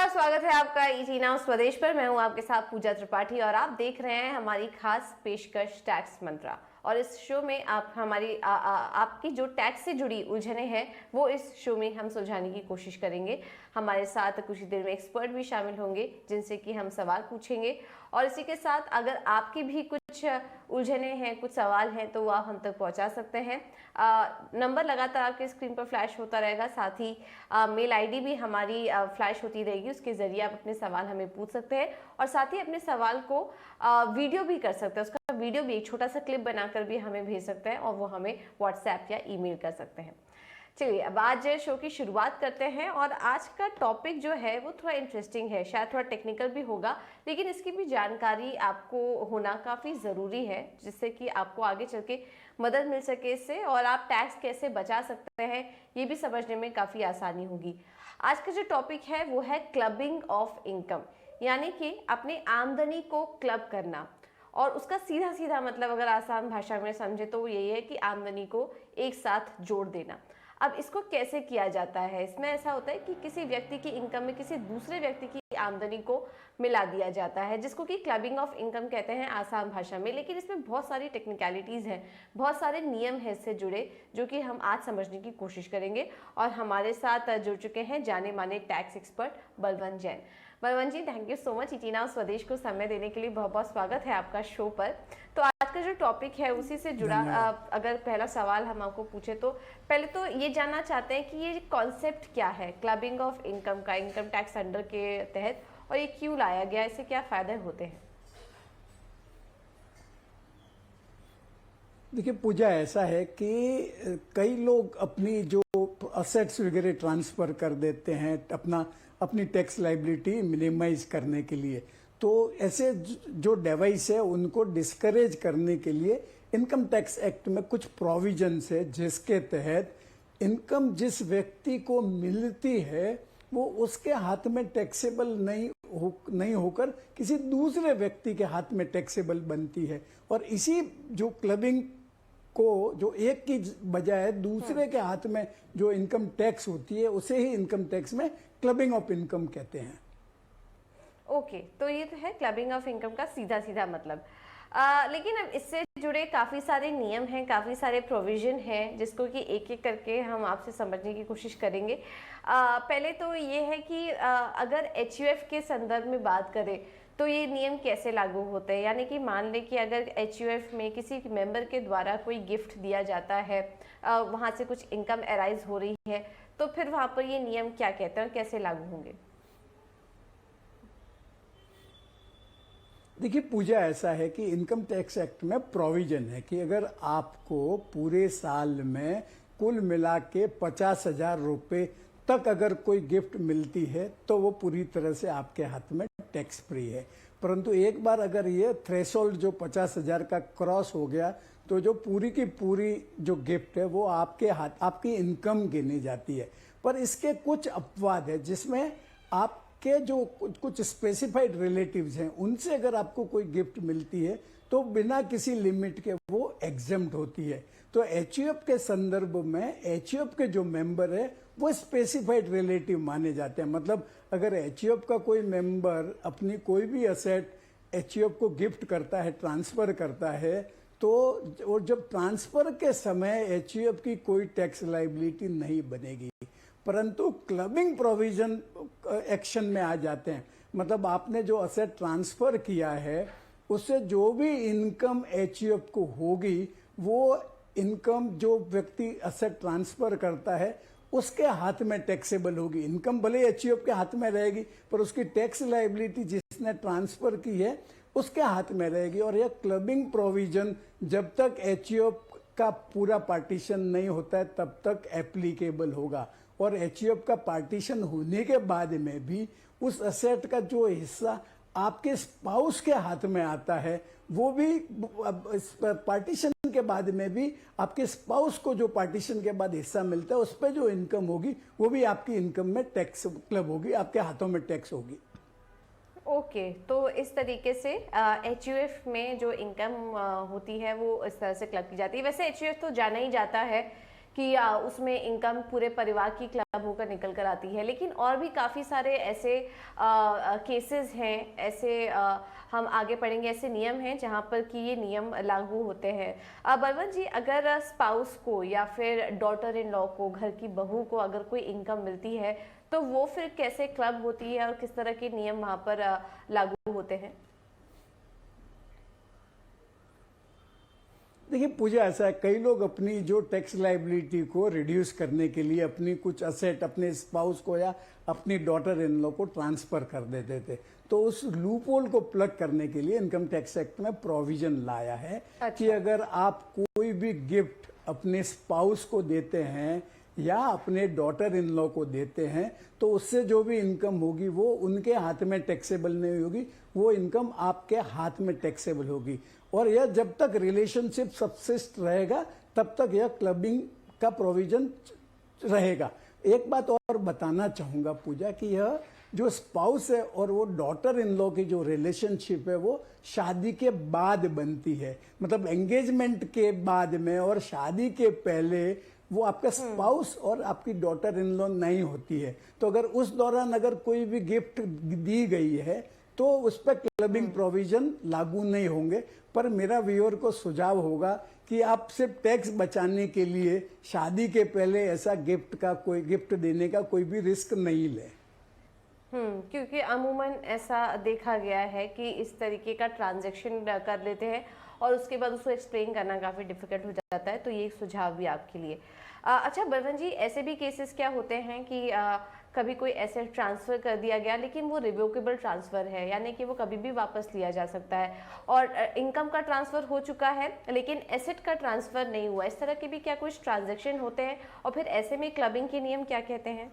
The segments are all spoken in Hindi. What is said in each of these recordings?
बार स्वागत है आपका ईटी नाउ स्वदेश पर। मैं हूं आपके साथ पूजा त्रिपाठी और आप देख रहे हैं हमारी खास पेशकश टैक्स मंत्रा। और इस शो में आप हमारी आपकी जो टैक्स से जुड़ी उलझने हैं वो इस शो में हम सुलझाने की कोशिश करेंगे। हमारे साथ कुछ ही देर में एक्सपर्ट भी शामिल होंगे जिनसे कि हम सवाल पूछेंगे। और इसी के साथ अगर आपकी भी कुछ उलझने हैं, कुछ सवाल हैं, तो वो आप हम तक पहुंचा सकते हैं। नंबर लगातार आपके स्क्रीन पर फ्लैश होता रहेगा, साथ ही मेल आईडी भी हमारी फ्लैश होती रहेगी, उसके जरिए आप अपने सवाल हमें पूछ सकते हैं। और साथ ही अपने सवाल को वीडियो भी कर सकते हैं, उसका वीडियो भी एक छोटा सा क्लिप बनाकर भी हमें भेज सकते हैं और वो हमें व्हाट्सएप या ईमेल कर सकते हैं। चलिए अब आज शो की शुरुआत करते हैं। और आज का टॉपिक जो है वो थोड़ा इंटरेस्टिंग है, शायद थोड़ा टेक्निकल भी होगा, लेकिन इसकी भी जानकारी आपको होना काफ़ी ज़रूरी है, जिससे कि आपको आगे चल के मदद मिल सके इससे, और आप टैक्स कैसे बचा सकते हैं ये भी समझने में काफ़ी आसानी होगी। आज का जो टॉपिक है वो है क्लबिंग ऑफ इनकम, यानी कि अपनी आमदनी को क्लब करना। और उसका सीधा सीधा मतलब अगर आसान भाषा में समझे तो यही है कि आमदनी को एक साथ जोड़ देना। अब इसको कैसे किया जाता है? इसमें ऐसा होता है कि किसी व्यक्ति की इनकम में किसी दूसरे व्यक्ति की आमदनी को मिला दिया जाता है, जिसको कि क्लबिंग ऑफ इनकम कहते हैं आसान भाषा में। लेकिन इसमें बहुत सारी टेक्निकलिटीज हैं, बहुत सारे नियम हैं इससे जुड़े, जो कि हम आज समझने की कोशिश करेंगे। और हमारे साथ जुड़ चुके हैं जाने माने tax expert Balwant Jain. Balwant ji, thank you so much ET Now Swadesh को समय देने के लिए। बहुत बहुत स्वागत है आपका शो पर। तो आज का जो टॉपिक है उसी से जुड़ा अगर पहला सवाल हम आपको पूछे तो पहले तो ये जानना चाहते हैं कि ये कॉन्सेप्ट क्या है क्लबिंग ऑफ इनकम का, इनकम टैक्स अंडर के तहत, और ये क्यों लाया गया, इससे क्या फायदे होते हैं? देखिए पूजा, ऐसा है कि कई लोग अपनी जो असेट्स वगैरह ट्रांसफ़र कर देते हैं अपनी टैक्स लाइबिलिटी मिनिमाइज करने के लिए। तो ऐसे जो डिवाइस है उनको डिस्करेज करने के लिए इनकम टैक्स एक्ट में कुछ प्रोविजंस है, जिसके तहत इनकम जिस व्यक्ति को मिलती है वो उसके हाथ में टैक्सेबल नहीं होकर किसी दूसरे व्यक्ति के हाथ में टैक्सेबल बनती है। और इसी जो क्लबिंग को, जो एक की बजाय दूसरे के हाथ में जो इनकम टैक्स होती है, उसे ही इनकम टैक्स में क्लबिंग ऑफ इनकम कहते हैं। ओके, तो ये तो है क्लबिंग ऑफ इनकम का सीधा सीधा मतलब। लेकिन अब इससे जुड़े काफ़ी सारे नियम हैं, काफ़ी सारे प्रोविजन हैं, जिसको कि एक एक करके हम आपसे समझने की कोशिश करेंगे। पहले तो ये है कि अगर एचयूएफ के संदर्भ में बात करें तो ये नियम कैसे लागू होते हैं। यानी कि मान लें कि अगर एचयूएफ में किसी मेंबर के द्वारा कोई गिफ्ट दिया जाता है, वहाँ से कुछ इनकम अराइज हो रही है, तो फिर वहाँ पर ये नियम क्या कहते हैं और कैसे लागू होंगे? देखिए पूजा, ऐसा है कि इनकम टैक्स एक्ट में प्रोविजन है कि अगर आपको पूरे साल में कुल मिला के 50,000 रुपये तक अगर कोई गिफ्ट मिलती है तो वो पूरी तरह से आपके हाथ में टैक्स फ्री है। परंतु एक बार अगर ये थ्रेशोल्ड जो 50,000 का क्रॉस हो गया तो जो पूरी की पूरी जो गिफ्ट है वो आपकी इनकम गिनी जाती है। पर इसके कुछ अपवाद है, जिसमें आपके जो कुछ स्पेसिफाइड रिलेटिव्स हैं उनसे अगर आपको कोई गिफ्ट मिलती है तो बिना किसी लिमिट के वो एग्जेम्प्ट होती है। तो एचयूएफ के संदर्भ में एचयूएफ के जो मेंबर है वो स्पेसिफाइड रिलेटिव माने जाते हैं। मतलब अगर एचयूएफ का कोई मेंबर अपनी कोई भी असेट एचयूएफ को गिफ्ट करता है, ट्रांसफर करता है, तो और जब ट्रांसफर के समय एचयूएफ की कोई टैक्स लाइबिलिटी नहीं बनेगी। परंतु क्लबिंग प्रोविजन एक्शन में आ जाते हैं। मतलब आपने जो असेट ट्रांसफर किया है उससे जो भी इनकम एचयूएफ को होगी, वो इनकम जो व्यक्ति असेट ट्रांसफर करता है उसके हाथ में टैक्सेबल होगी। इनकम भले एचयूएफ के हाथ में रहेगी पर उसकी टैक्स लाइबिलिटी जिसने ट्रांसफर की है उसके हाथ में रहेगी। और यह क्लबिंग प्रोविजन जब तक एचयूएफ का पूरा पार्टीशन नहीं होता है तब तक एप्लीकेबल होगा। और एचयूएफ का पार्टीशन होने के बाद में भी उस असेट का जो हिस्सा आपके स्पाउस के हाथ में आता है, वो भी पार्टीशन के बाद में भी आपके स्पाउस को जो पार्टीशन के बाद हिस्सा मिलता है उस पर जो इनकम होगी वो भी आपकी इनकम में टैक्स क्लब होगी, आपके हाथों में टैक्स होगी। ओके, तो इस तरीके से एचयूएफ में जो इनकम होती है वो इस तरह से क्लब की जाती है। वैसे एचयूएफ तो जाना ही जाता है कि उसमें इनकम पूरे परिवार की क्लब होकर निकल कर आती है, लेकिन और भी काफ़ी सारे ऐसे केसेस हैं, ऐसे हम आगे पढ़ेंगे, ऐसे नियम हैं जहां पर कि ये नियम लागू होते हैं। बलवंत जी, अगर स्पाउस को या फिर डॉटर इन लॉ को, घर की बहू को अगर कोई इनकम मिलती है तो वो फिर कैसे क्लब होती है और किस तरह के नियम वहां पर लागू होते हैं? देखिए पूजा, ऐसा है, कई लोग अपनी जो टैक्स लाइबिलिटी को रिड्यूस करने के लिए अपनी कुछ असेट अपने स्पाउस को या अपनी डॉटर इन लॉ को ट्रांसफर कर देते थे। तो उस लूपहोल को प्लग करने के लिए इनकम टैक्स एक्ट में प्रोविजन लाया है कि अगर आप कोई भी गिफ्ट अपने स्पाउस को देते हैं या अपने डॉटर इन लॉ को देते हैं तो उससे जो भी इनकम होगी वो उनके हाथ में टैक्सेबल नहीं होगी, वो इनकम आपके हाथ में टैक्सेबल होगी। और यह जब तक रिलेशनशिप सबसिस्ट रहेगा तब तक यह क्लबिंग का प्रोविजन रहेगा। एक बात और बताना चाहूंगा पूजा कि यह जो स्पाउस है और वो डॉटर इन लॉ की जो रिलेशनशिप है वो शादी के बाद बनती है, मतलब एंगेजमेंट के बाद में, और शादी के पहले वो आपका स्पाउस और आपकी डॉटर इन लॉ नहीं होती है। तो अगर उस दौरान अगर कोई भी गिफ्ट दी गई है तो उस पर क्लबिंग प्रोविजन लागू नहीं होंगे। पर मेरा व्यूअर को सुझाव होगा कि आप सिर्फ टैक्स बचाने के लिए शादी के पहले ऐसा गिफ्ट देने का कोई भी रिस्क नहीं ले। क्योंकि अमूमन ऐसा देखा गया है कि इस तरीके का ट्रांजैक्शन कर लेते हैं और उसके बाद उसको एक्सप्लेन करना काफ़ी डिफिकल्ट हो जाता है, तो ये एक सुझाव भी आपके लिए। अच्छा बलवंत जी, ऐसे भी केसेस क्या होते हैं कि कभी कोई एसेट ट्रांसफ़र कर दिया गया लेकिन वो रिवोकेबल ट्रांसफ़र है, यानी कि वो कभी भी वापस लिया जा सकता है, और इनकम का ट्रांसफ़र हो चुका है लेकिन एसेट का ट्रांसफ़र नहीं हुआ, इस तरह के भी क्या कुछ ट्रांजैक्शन होते हैं? और फिर ऐसे में क्लबिंग के नियम क्या कहते हैं?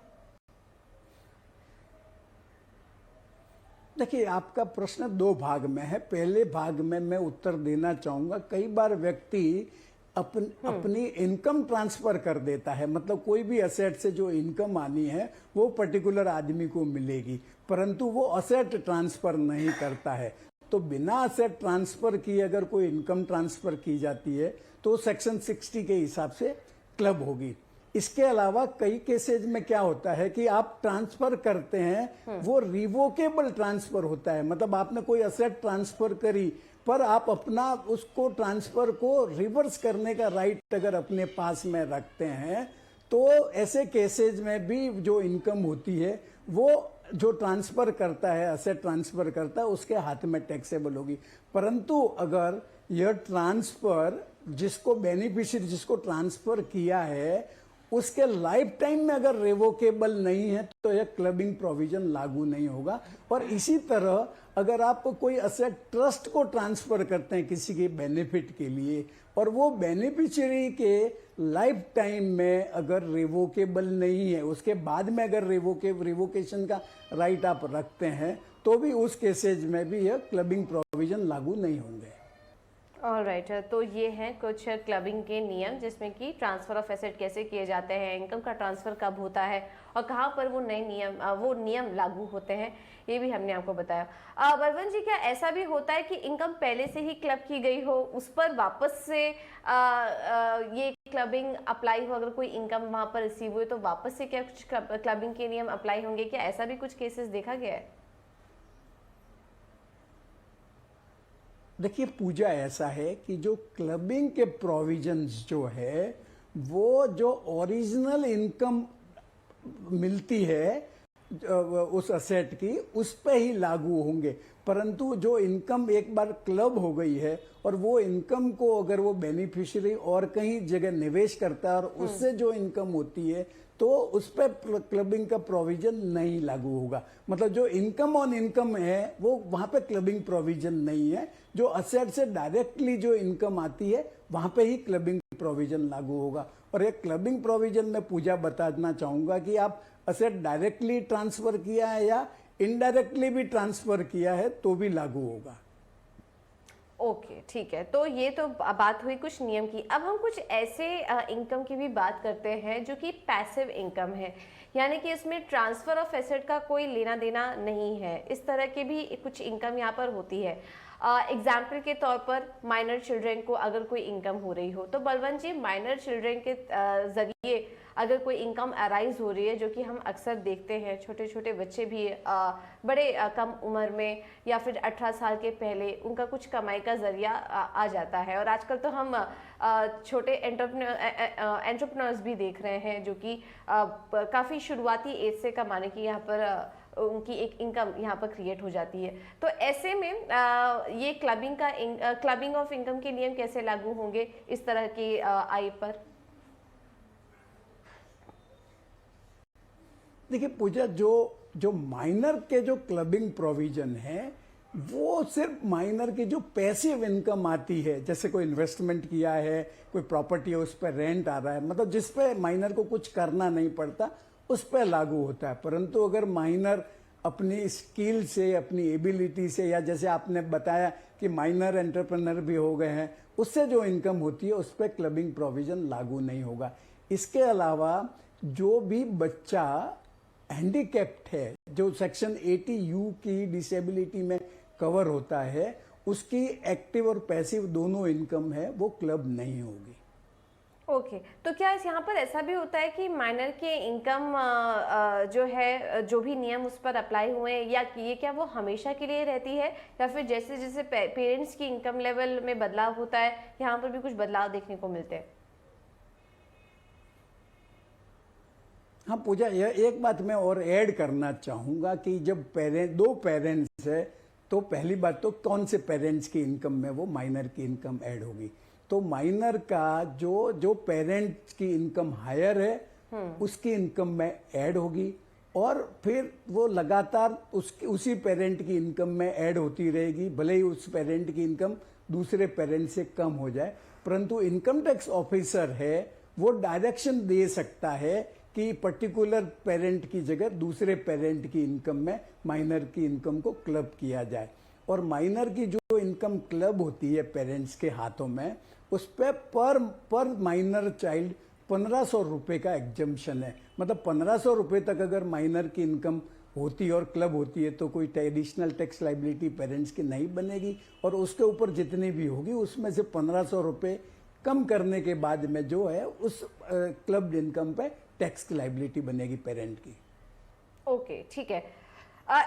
देखिए, आपका प्रश्न दो भाग में है। पहले भाग में मैं उत्तर देना चाहूंगा, कई बार व्यक्ति अपनी इनकम ट्रांसफर कर देता है, मतलब कोई भी असेट से जो इनकम आनी है वो पर्टिकुलर आदमी को मिलेगी, परंतु वो असेट ट्रांसफर नहीं करता है। तो बिना असेट ट्रांसफर किए अगर कोई इनकम ट्रांसफर की जाती है तो सेक्शन 60 के हिसाब से क्लब होगी। इसके अलावा कई केसेज में क्या होता है कि आप ट्रांसफर करते हैं, वो रिवोकेबल ट्रांसफर होता है, मतलब आपने कोई असेट ट्रांसफर करी पर आप अपना उसको ट्रांसफर को रिवर्स करने का राइट अगर अपने पास में रखते हैं तो ऐसे केसेज में भी जो इनकम होती है वो जो ट्रांसफर करता है, असेट ट्रांसफर करता है, उसके हाथ में टैक्सेबल होगी। परंतु अगर यह ट्रांसफर जिसको बेनिफिशियरी जिसको ट्रांसफर किया है उसके लाइफ टाइम में अगर रेवोकेबल नहीं है तो यह क्लबिंग प्रोविजन लागू नहीं होगा। और इसी तरह अगर आप कोई असेट ट्रस्ट को ट्रांसफर करते हैं किसी के बेनिफिट के लिए और वो बेनिफिशियरी के लाइफ टाइम में अगर रिवोकेबल नहीं है, उसके बाद में अगर रिवोकेशन का राइट आप रखते हैं तो भी उस केसेज में भी यह क्लबिंग प्रोविजन लागू नहीं होंगे। ऑलराइट, तो ये हैं कुछ क्लबिंग के नियम, जिसमें कि ट्रांसफर ऑफ एसेट कैसे किए जाते हैं, इनकम का ट्रांसफर कब होता है और कहाँ पर वो नियम लागू होते हैं, ये भी हमने आपको बताया। बलवंत जी, क्या ऐसा भी होता है कि इनकम पहले से ही क्लब की गई हो, उस पर वापस से ये क्लबिंग अप्लाई हो, अगर कोई इनकम वहाँ पर रिसीव हुई तो वापस से क्या कुछ क्लबिंग के नियम अप्लाई होंगे? क्या ऐसा भी कुछ केसेस देखा गया है? देखिए पूजा, ऐसा है कि जो क्लबिंग के प्रोविजंस जो है वो जो ओरिजिनल इनकम मिलती है उस असेट की उस पे ही लागू होंगे, परंतु जो इनकम एक बार क्लब हो गई है और वो इनकम को अगर वो बेनिफिशियरी और कहीं जगह निवेश करता है और उससे जो इनकम होती है तो उस पर क्लबिंग का प्रोविजन नहीं लागू होगा। मतलब जो इनकम ऑन इनकम है वो वहां पे क्लबिंग प्रोविजन नहीं है, जो असेट से डायरेक्टली जो इनकम आती है वहां पे ही क्लबिंग प्रोविजन लागू होगा। और ये क्लबिंग प्रोविजन में पूजा बताना चाहूंगा कि आप असेट डायरेक्टली ट्रांसफर किया है या इनडायरेक्टली भी ट्रांसफर किया है तो भी लागू होगा। ओके, ठीक है, तो ये तो बात हुई कुछ नियम की। अब हम कुछ ऐसे इनकम की भी बात करते हैं जो कि पैसिव इनकम है, यानी कि इसमें ट्रांसफर ऑफ एसेट का कोई लेना देना नहीं है। इस तरह की भी कुछ इनकम यहाँ पर होती है। एग्जाम्पल के तौर पर माइनर चिल्ड्रन को अगर कोई इनकम हो रही हो, तो बलवंत जी माइनर चिल्ड्रन के जरिए अगर कोई इनकम अराइज हो रही है, जो कि हम अक्सर देखते हैं, छोटे छोटे बच्चे भी बड़े कम उम्र में या फिर 18 साल के पहले उनका कुछ कमाई का जरिया आ जाता है। और आजकल तो हम छोटे एंटरप्रेन्योर्स भी देख रहे हैं जो कि काफ़ी शुरुआती एज से कमाने की यहाँ पर उनकी एक इनकम यहाँ पर क्रिएट हो जाती है। तो ऐसे में ये क्लबिंग ऑफ इनकम के नियम कैसे लागू होंगे इस तरह की आय पर? देखिए पूजा, जो माइनर के जो क्लबिंग प्रोविजन है वो सिर्फ माइनर की जो पैसिव इनकम आती है, जैसे कोई इन्वेस्टमेंट किया है, कोई प्रॉपर्टी है, उस पर रेंट आ रहा है, मतलब जिस पे माइनर को कुछ करना नहीं पड़ता, उस पर लागू होता है। परंतु अगर माइनर अपनी स्किल से, अपनी एबिलिटी से, या जैसे आपने बताया कि माइनर एंटरप्रेन्योर भी हो गए हैं, उससे जो इनकम होती है उस पर क्लबिंग प्रोविजन लागू नहीं होगा। इसके अलावा जो भी बच्चा हैंडीकैप्ड है, जो सेक्शन 80U की डिसेबिलिटी में कवर होता है, उसकी एक्टिव और पैसिव दोनों इनकम है वो क्लब नहीं होगी। ओके, तो क्या इस यहाँ पर ऐसा भी होता है कि माइनर के इनकम जो है, जो भी नियम उस पर अप्लाई हुए हैं, या ये क्या वो हमेशा के लिए रहती है, या फिर जैसे जैसे पेरेंट्स की इनकम लेवल में बदलाव होता है यहाँ पर भी कुछ बदलाव देखने को मिलते हैं? हाँ पूजा, यह एक बात मैं और ऐड करना चाहूँगा कि जब दो पेरेंट्स है, तो पहली बात तो कौन से पेरेंट्स की इनकम में वो माइनर की इनकम ऐड होगी। तो माइनर का जो पेरेंट्स की इनकम हायर है उसकी इनकम में ऐड होगी, और फिर वो लगातार उसी पेरेंट की इनकम में ऐड होती रहेगी, भले ही उस पेरेंट की इनकम दूसरे पेरेंट से कम हो जाए। परंतु इनकम टैक्स ऑफिसर है वो डायरेक्शन दे सकता है कि पर्टिकुलर पेरेंट की जगह दूसरे पेरेंट की इनकम में माइनर की इनकम को क्लब किया जाए। और माइनर की जो इनकम क्लब होती है पेरेंट्स के हाथों में, उस पर माइनर चाइल्ड 1500 रुपये का एग्जम्पशन है। मतलब 1500 रुपये तक अगर माइनर की इनकम होती है और क्लब होती है तो कोई एडिशनल टैक्स लाइबिलिटी पेरेंट्स की नहीं बनेगी, और उसके ऊपर जितनी भी होगी उसमें से 1500 रुपये कम करने के बाद में जो है उस क्लब इनकम पे टैक्स की लाइबिलिटी बनेगी पेरेंट की। ओके, ठीक है।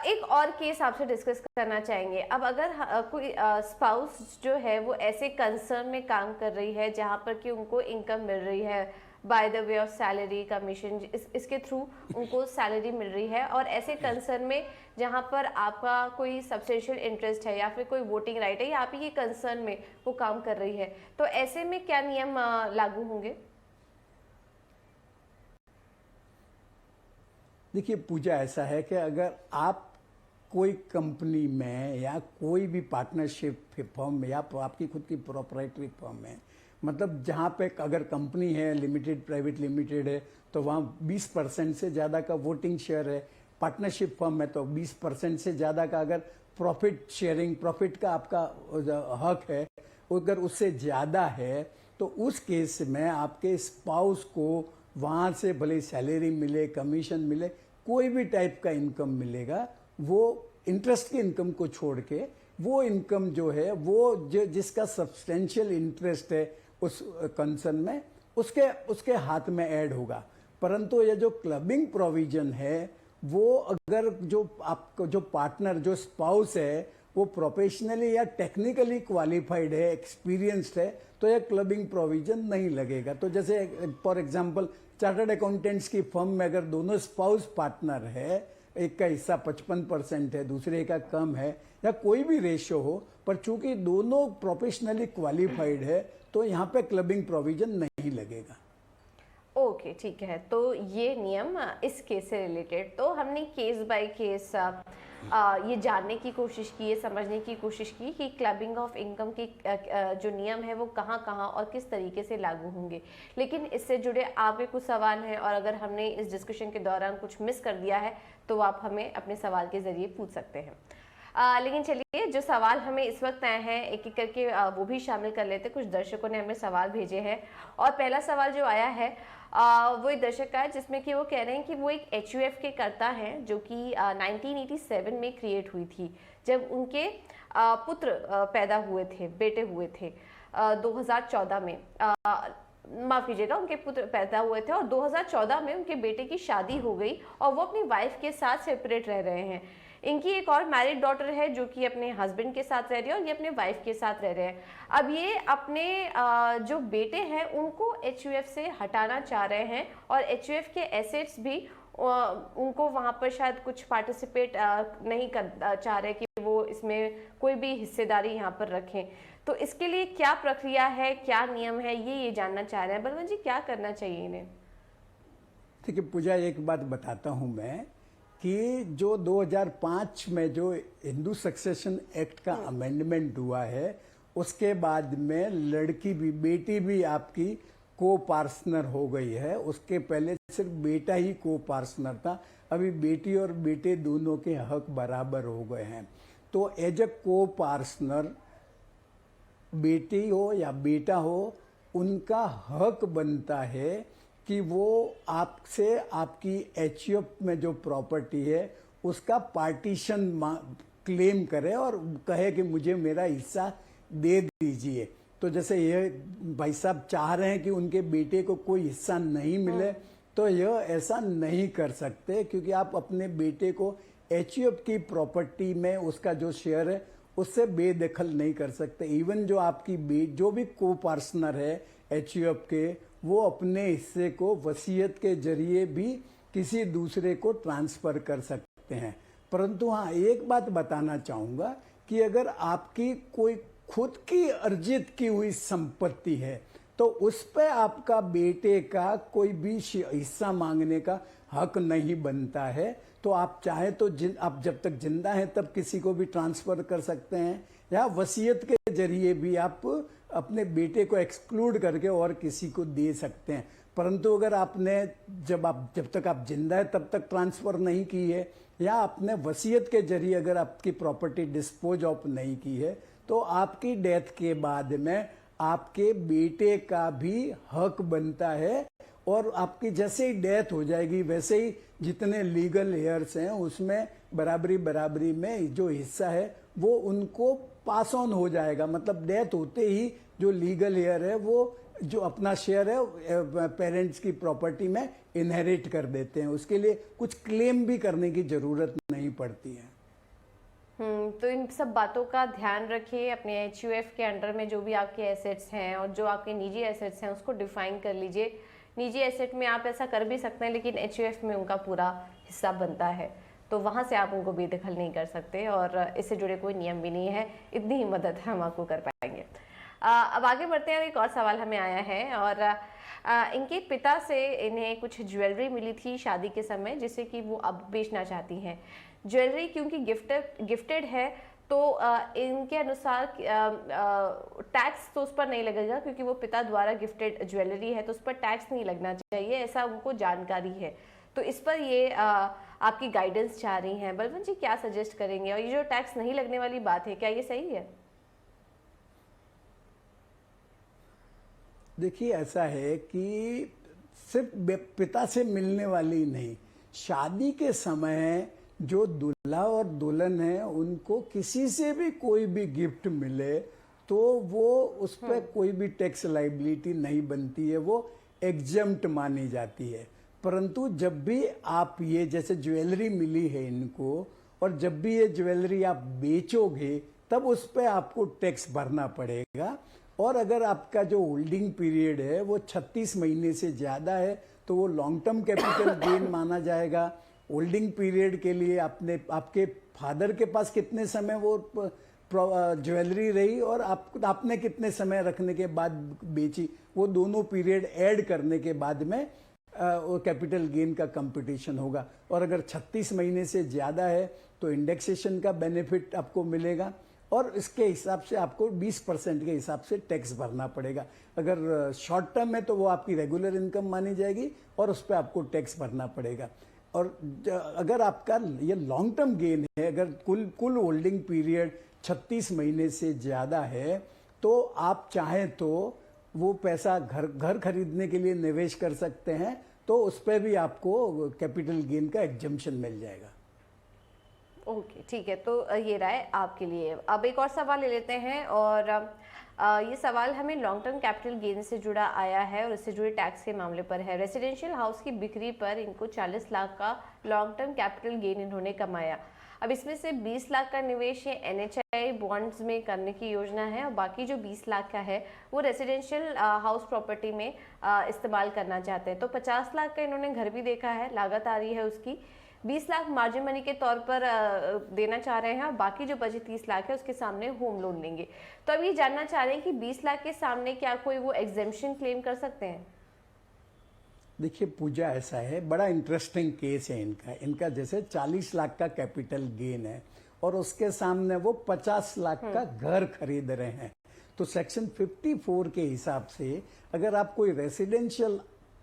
एक और केस आपसे डिस्कस करना चाहेंगे। अब अगर कोई स्पाउस जो है वो ऐसे कंसर्न में काम कर रही है जहां पर कि उनको इनकम मिल रही है by the way of salary, commission, इसके थ्रू उनको सैलरी मिल रही है, और ऐसे कंसर्न में जहां पर आपका कोई सब्सटेंशियल इंटरेस्ट है या फिर कोई वोटिंग राइट है, या आप ही कंसर्न में वो काम कर रही है, तो ऐसे में क्या नियम लागू होंगे? देखिए पूजा, ऐसा है कि अगर आप कोई कंपनी में या कोई भी पार्टनरशिप फर्म में या आपकी खुद की प्रोप्राइटरी फर्म है, मतलब जहाँ पे अगर कंपनी है, लिमिटेड, प्राइवेट लिमिटेड है, तो वहाँ 20% से ज़्यादा का वोटिंग शेयर है। पार्टनरशिप फर्म है तो 20% से ज़्यादा का अगर प्रॉफिट शेयरिंग, प्रॉफिट का आपका हक है, अगर उससे ज़्यादा है, तो उस केस में आपके स्पाउस को वहाँ से भले सैलरी मिले, कमीशन मिले, कोई भी टाइप का इनकम मिलेगा, वो इंटरेस्ट की इनकम को छोड़ के वो इनकम जो है वो जिसका सब्सटेंशियल इंटरेस्ट है उस कंसर्न में, उसके हाथ में ऐड होगा। परंतु ये जो क्लबिंग प्रोविजन है वो अगर जो आपको जो पार्टनर, जो स्पाउस है, वो प्रोफेशनली या टेक्निकली क्वालिफाइड है, एक्सपीरियंस्ड है, तो यह क्लबिंग प्रोविजन नहीं लगेगा। तो जैसे फॉर एग्जांपल चार्टर्ड अकाउंटेंट्स की फर्म में अगर दोनों स्पाउस पार्टनर है, एक का हिस्सा 55% है, दूसरे का कम है, या कोई भी रेशियो हो, पर चूंकि दोनों प्रोफेशनली क्वालिफाइड है तो यहाँ पे क्लबिंग प्रोविजन नहीं लगेगा। ओके, ठीक है। तो ये नियम इस केस से रिलेटेड, तो हमने केस बाय केस ये जानने की कोशिश की, ये समझने की कोशिश की कि क्लबिंग ऑफ इनकम की जो नियम है वो कहाँ कहाँ और किस तरीके से लागू होंगे। लेकिन इससे जुड़े आपके कुछ सवाल हैं, और अगर हमने इस डिस्कशन के दौरान कुछ मिस कर दिया है तो आप हमें अपने सवाल के ज़रिए पूछ सकते हैं। लेकिन चलिए, जो सवाल हमें इस वक्त आए हैं एक एक करके वो भी शामिल कर लेते। कुछ दर्शकों ने हमें सवाल भेजे हैं, और पहला सवाल जो आया है वो एक दर्शक का है जिसमें कि वो कह रहे हैं कि वो एक एचयूएफ के कर्ता हैं जो कि 1987 में क्रिएट हुई थी, जब उनके पुत्र पैदा हुए थे, बेटे हुए थे 2014 में। माफ कीजिएगा, उनके पुत्र पैदा हुए थे और 2014 में उनके बेटे की शादी हो गई और वो अपनी वाइफ के साथ सेपरेट रह रहे हैं। इनकी एक और मैरिड डॉटर है जो कि अपने हस्बैंड के साथ रह रही है और ये अपने वाइफ के साथ रह रहे हैं। अब ये अपने जो बेटे हैं उनको एचयूएफ से हटाना चाह रहे हैं और एचयूएफ के एसेट्स भी उनको वहां पर शायद कुछ पार्टिसिपेट नहीं कर चाह रहे कि वो इसमें कोई भी हिस्सेदारी यहाँ पर रखें। तो इसके लिए क्या प्रक्रिया है, क्या नियम है, ये जानना चाह रहे हैं। बलवंत जी, क्या करना चाहिए इन्हें? देखिए पूजा, एक बात बताता हूं मैं कि जो 2005 में जो हिंदू सक्सेशन एक्ट का अमेंडमेंट हुआ है, उसके बाद में लड़की भी, बेटी भी आपकी को पार्टनर हो गई है। उसके पहले सिर्फ बेटा ही को पार्टनर था, अभी बेटी और बेटे दोनों के हक बराबर हो गए हैं। तो एज ए को पार्टनर बेटी हो या बेटा हो, उनका हक बनता है कि वो आपसे आपकी एचयूएफ में जो प्रॉपर्टी है उसका पार्टीशन क्लेम करे और कहे कि मुझे मेरा हिस्सा दे दीजिए। तो जैसे ये भाई साहब चाह रहे हैं कि उनके बेटे को कोई हिस्सा नहीं मिले, तो यह ऐसा नहीं कर सकते, क्योंकि आप अपने बेटे को एचयूएफ की प्रॉपर्टी में उसका जो शेयर है उससे बेदखल नहीं कर सकते। इवन जो आपकी जो भी को पार्टनर है एचयूएफ के, वो अपने हिस्से को वसीयत के जरिए भी किसी दूसरे को ट्रांसफर कर सकते हैं। परंतु हाँ, एक बात बताना चाहूंगा कि अगर आपकी कोई खुद की अर्जित की हुई संपत्ति है तो उस पर आपका बेटे का कोई भी हिस्सा मांगने का हक नहीं बनता है। तो आप चाहे तो आप जब तक जिंदा हैं तब किसी को भी ट्रांसफर कर सकते हैं, या वसीयत के जरिए भी आप अपने बेटे को एक्सक्लूड करके और किसी को दे सकते हैं। परंतु अगर आपने जब तक आप जिंदा है तब तक ट्रांसफर नहीं की है, या आपने वसीयत के जरिए अगर आपकी प्रॉपर्टी डिस्पोज ऑफ नहीं की है, तो आपकी डेथ के बाद में आपके बेटे का भी हक बनता है। और आपकी जैसे ही डेथ हो जाएगी वैसे ही जितने लीगल हेयर्स हैं उसमें बराबरी में जो हिस्सा है वो उनको पास ऑन हो जाएगा। मतलब डेथ होते ही जो लीगल हेयर है वो जो अपना शेयर है पेरेंट्स की प्रॉपर्टी में इनहेरिट कर देते हैं। उसके लिए कुछ क्लेम भी करने की जरूरत नहीं पड़ती है। तो इन सब बातों का ध्यान रखिए। अपने एचयूएफ के अंडर में जो भी आपके एसेट्स हैं और जो आपके निजी एसेट्स हैं उसको डिफाइन कर लीजिए। निजी एसेट में आप ऐसा कर भी सकते हैं, लेकिन एचयूएफ में उनका पूरा हिस्सा बनता है, तो वहाँ से आप उनको बेदखल नहीं कर सकते और इससे जुड़े कोई नियम भी नहीं है। इतनी ही मदद हम आपको कर पाएंगे। अब आगे बढ़ते हैं। एक और सवाल हमें आया है और इनके पिता से इन्हें कुछ ज्वेलरी मिली थी शादी के समय, जिसे कि वो अब बेचना चाहती हैं। ज्वेलरी क्योंकि गिफ्टेड है तो इनके अनुसार टैक्स तो उस पर नहीं लगेगा, क्योंकि वो पिता द्वारा गिफ्टेड ज्वेलरी है तो उस पर टैक्स नहीं लगना चाहिए, ऐसा उनको जानकारी है। तो इस पर ये आपकी गाइडेंस चाह रही हैं। बलवंत जी, क्या सजेस्ट करेंगे? और ये जो टैक्स नहीं लगने वाली बात है, क्या ये सही है? देखिए, ऐसा है कि सिर्फ पिता से मिलने वाली नहीं, शादी के समय जो दूल्हा और दुल्हन है उनको किसी से भी कोई भी गिफ्ट मिले तो वो उस पर कोई भी टैक्स लाइबिलिटी नहीं बनती है, वो एग्जम्प्ट मानी जाती है। परंतु जब भी आप ये जैसे ज्वेलरी मिली है इनको, और जब भी ये ज्वेलरी आप बेचोगे तब उस पर आपको टैक्स भरना पड़ेगा। और अगर आपका जो होल्डिंग पीरियड है वो 36 महीने से ज़्यादा है तो वो लॉन्ग टर्म कैपिटल गेन माना जाएगा। होल्डिंग पीरियड के लिए आपके फादर के पास कितने समय वो ज्वेलरी रही और आपने कितने समय रखने के बाद बेची, वो दोनों पीरियड ऐड करने के बाद में वो कैपिटल गेन का कंपटीशन होगा। और अगर 36 महीने से ज़्यादा है तो इंडेक्सेशन का बेनिफिट आपको मिलेगा और इसके हिसाब से आपको 20% के हिसाब से टैक्स भरना पड़ेगा। अगर शॉर्ट टर्म है तो वो आपकी रेगुलर इनकम मानी जाएगी और उस पर आपको टैक्स भरना पड़ेगा। और अगर आपका ये लॉन्ग टर्म गेन है, अगर कुल होल्डिंग पीरियड 36 महीने से ज़्यादा है तो आप चाहें तो वो पैसा घर खरीदने के लिए निवेश कर सकते हैं, तो उस पर भी आपको कैपिटल गेन का एग्जम्पशन मिल जाएगा। ओके, ठीक है। तो ये राय आपके लिए। अब एक और सवाल ले लेते हैं, और ये सवाल हमें लॉन्ग टर्म कैपिटल गेन से जुड़ा आया है और इससे जुड़े टैक्स के मामले पर है। रेसिडेंशियल हाउस की बिक्री पर इनको 40 लाख का लॉन्ग टर्म कैपिटल गेन इन्होंने कमाया। अब इसमें से 20 लाख का निवेश ये NHI बॉन्ड्स में करने की योजना है, और बाकी जो 20 लाख का है वो रेसिडेंशियल हाउस प्रॉपर्टी में इस्तेमाल करना चाहते हैं। तो 50 लाख का इन्होंने घर भी देखा है, लागत आ रही है उसकी। 20 लाख मार्जिन मनी के तौर पर देना चाह रहे हैं, और बाकी जो बचे 30 लाख है उसके सामने होम लोन लेंगे। तो अब ये जानना चाह रहे हैं कि 20 लाख के सामने क्या कोई वो एग्जेम्पशन क्लेम कर सकते हैं? देखिए पूजा, ऐसा है, बड़ा इंटरेस्टिंग केस है इनका जैसे 40 लाख का कैपिटल गेन है और उसके सामने वो 50 लाख का घर खरीद रहे हैं। तो सेक्शन 54 के हिसाब से अगर आप कोई रेसिडेंशियल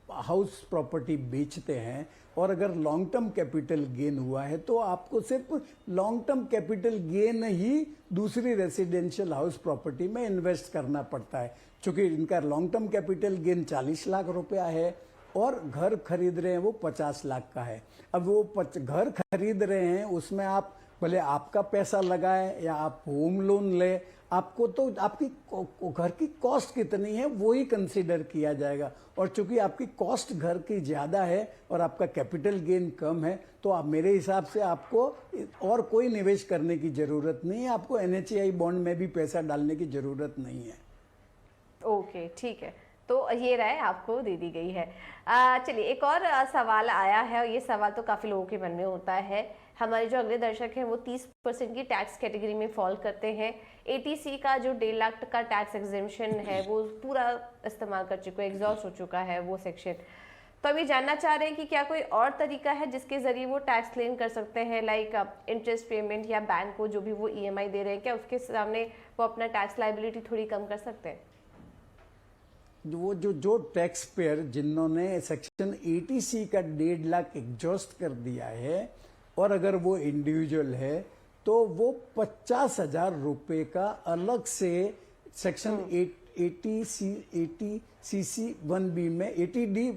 हाउस प्रॉपर्टी बेचते हैं और अगर लॉन्ग टर्म कैपिटल गेन हुआ है, तो आपको सिर्फ लॉन्ग टर्म कैपिटल गेन ही दूसरी रेसिडेंशियल हाउस प्रॉपर्टी में इन्वेस्ट करना पड़ता है। क्योंकि इनका long term capital gain 40 lakh रुपया है और घर खरीद रहे हैं वो 50 लाख का है। अब वो घर खरीद रहे हैं, उसमें आप भले आपका पैसा लगाए या आप होम लोन ले, आपको तो आपकी घर की कॉस्ट कितनी है वो ही कंसीडर किया जाएगा। और चूंकि आपकी कॉस्ट घर की ज़्यादा है और आपका कैपिटल गेन कम है, तो आप मेरे हिसाब से आपको और कोई निवेश करने की ज़रूरत नहीं है, आपको NHI बॉन्ड में भी पैसा डालने की ज़रूरत नहीं है। ओके, ठीक है। तो ये राय आपको दे दी गई है। चलिए, एक और सवाल आया है, और ये सवाल तो काफ़ी लोगों के मन में होता है। हमारे जो अगले दर्शक हैं वो 30% की टैक्स कैटेगरी में फॉल करते हैं। ATC का जो 1.5 लाख का टैक्स एग्जेम्पशन है वो पूरा इस्तेमाल कर चुके हैं, एग्जॉस्ट हो चुका है वो सेक्शन। तो अभी जानना चाह रहे हैं कि क्या कोई और तरीका है जिसके जरिए वो टैक्स क्लेम कर सकते हैं, लाइक इंटरेस्ट पेमेंट या बैंक को जो भी वो EMI दे रहे हैं, क्या उसके सामने वो अपना टैक्स लाइबिलिटी थोड़ी कम कर सकते हैं? वो जो टैक्स पेयर जिन्होंने सेक्शन 80C का 1.5 लाख एग्जॉस्ट कर दिया है और अगर वो इंडिविजुअल है, तो वो 50,000 रुपये का अलग से सेक्शन 80 CC1B में 80D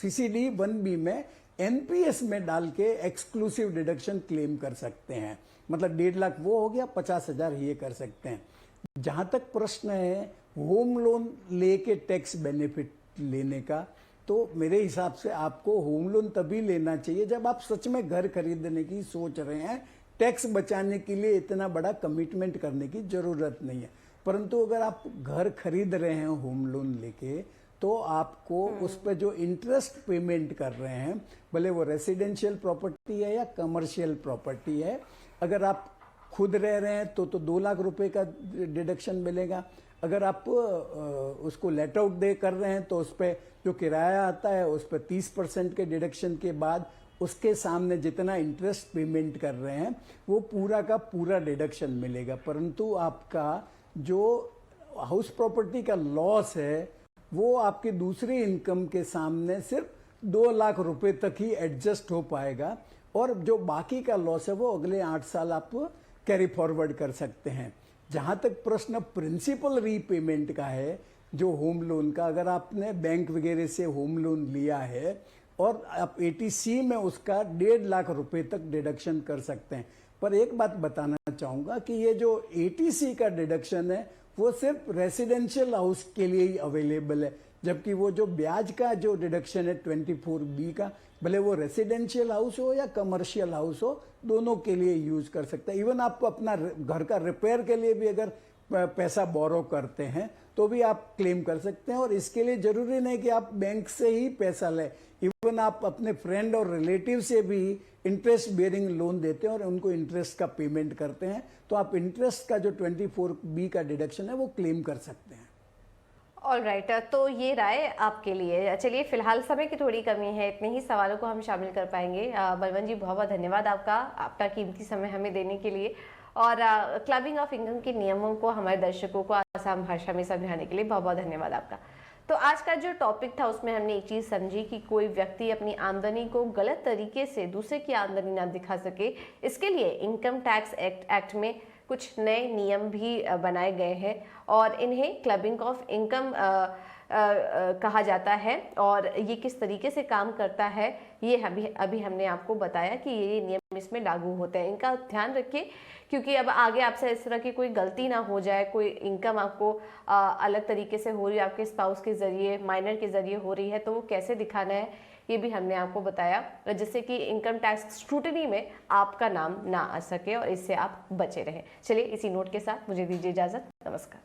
CCD 1B में NPS में डाल के एक्सक्लूसिव डिडक्शन क्लेम कर सकते हैं। मतलब 1.5 लाख वो हो गया, 50,000 ये कर सकते हैं। जहां तक प्रश्न है होम लोन लेके टैक्स बेनिफिट लेने का, तो मेरे हिसाब से आपको होम लोन तभी लेना चाहिए जब आप सच में घर खरीदने की सोच रहे हैं। टैक्स बचाने के लिए इतना बड़ा कमिटमेंट करने की जरूरत नहीं है। परंतु अगर आप घर खरीद रहे हैं होम लोन लेके, तो आपको उस पर जो इंटरेस्ट पेमेंट कर रहे हैं, भले वो रेसिडेंशियल प्रॉपर्टी है या कमर्शियल प्रॉपर्टी है, अगर आप खुद रह रहे हैं तो 2 लाख रुपए का डिडक्शन मिलेगा। अगर आप उसको लेट आउट दे कर रहे हैं तो उस पर जो किराया आता है उस पर 30% के डिडक्शन के बाद उसके सामने जितना इंटरेस्ट पेमेंट कर रहे हैं वो पूरा का पूरा डिडक्शन मिलेगा। परंतु आपका जो हाउस प्रॉपर्टी का लॉस है वो आपकी दूसरी इनकम के सामने सिर्फ 2 लाख रुपए तक ही एडजस्ट हो पाएगा, और जो बाकी का लॉस है वो अगले 8 साल आप कैरी फॉरवर्ड कर सकते हैं। जहां तक प्रश्न प्रिंसिपल रीपेमेंट का है, जो होम लोन का, अगर आपने बैंक वगैरह से होम लोन लिया है और आप ATC में उसका 1.5 लाख रुपए तक डिडक्शन कर सकते हैं। पर एक बात बताना चाहूंगा कि ये जो ATC का डिडक्शन है वो सिर्फ रेसिडेंशियल हाउस के लिए ही अवेलेबल है, जबकि वो जो ब्याज का जो डिडक्शन है 24B का, भले वो रेसिडेंशियल हाउस हो या कमर्शियल हाउस हो, दोनों के लिए यूज कर सकते हैं। इवन आपको अपना घर का रिपेयर के लिए भी अगर पैसा बोरो करते हैं तो भी आप क्लेम कर सकते हैं। और इसके लिए जरूरी नहीं कि आप बैंक से ही पैसा लें, इवन आप अपने फ्रेंड और रिलेटिव से भी इंटरेस्ट बेयरिंग लोन देते हैं और उनको इंटरेस्ट का पेमेंट करते हैं, तो आप इंटरेस्ट का जो 24B का डिडक्शन है वो क्लेम कर सकते हैं। ऑल राइट, तो ये राय आपके लिए। चलिए, फिलहाल समय की थोड़ी कमी है, इतने ही सवालों को हम शामिल कर पाएंगे। बलवंत जी, बहुत बहुत धन्यवाद आपका कीमती समय हमें देने के लिए, और क्लबिंग ऑफ इनकम के नियमों को हमारे दर्शकों को आसान भाषा में समझाने के लिए बहुत बहुत धन्यवाद आपका। तो आज का जो टॉपिक था उसमें हमने एक चीज़ समझी कि कोई व्यक्ति अपनी आमदनी को गलत तरीके से दूसरे की आमदनी ना दिखा सके, इसके लिए इनकम टैक्स एक्ट में कुछ नए नियम भी बनाए गए हैं और इन्हें क्लबिंग ऑफ इनकम कहा जाता है। और ये किस तरीके से काम करता है ये अभी हमने आपको बताया कि ये नियम इसमें लागू होते हैं। इनका ध्यान रखिए क्योंकि अब आगे आपसे इस तरह की कोई गलती ना हो जाए, कोई इनकम आपको अलग तरीके से हो रही है, आपके स्पाउस के जरिए, माइनर के जरिए हो रही है, तो वो कैसे दिखाना है ये भी हमने आपको बताया, जिससे कि इनकम टैक्स स्क्रूटनी में आपका नाम ना आ सके और इससे आप बचे रहें। चलिए इसी नोट के साथ मुझे दीजिए इजाजत। नमस्कार।